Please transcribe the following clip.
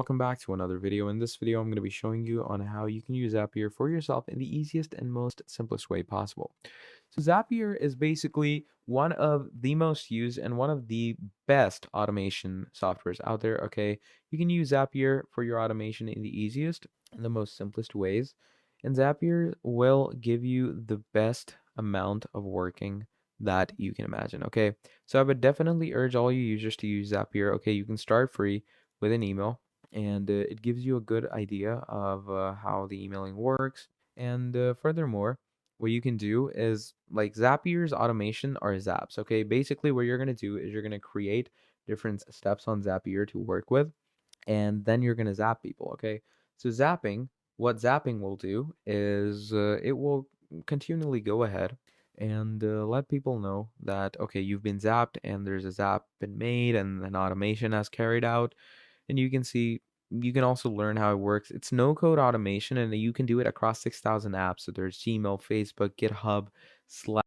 welcome back to another video. In this video, I'm going to be showing you on how you can use Zapier for yourself in the easiest and most simplest way possible. So Zapier is basically one of the most used and one of the best automation softwares out there, okay? You can use Zapier for your automation in the easiest and the most simplest ways. And Zapier will give you the best amount of working that you can imagine, okay? So I would definitely urge all you users to use Zapier. Okay, you can start free with an email, and it gives you a good idea of how the emailing works. And furthermore, what you can do is like Zapier's automation are zaps. Okay, basically, what you're going to do is you're going to create different steps on Zapier to work with, and then you're going to zap people. Okay, so what zapping will do is it will continually go ahead and let people know that okay, you've been zapped and there's a zap been made and an automation has carried out, and you can also learn how it works. It's no code automation and you can do it across 6,000 apps. So there's Gmail, Facebook, GitHub, Slack.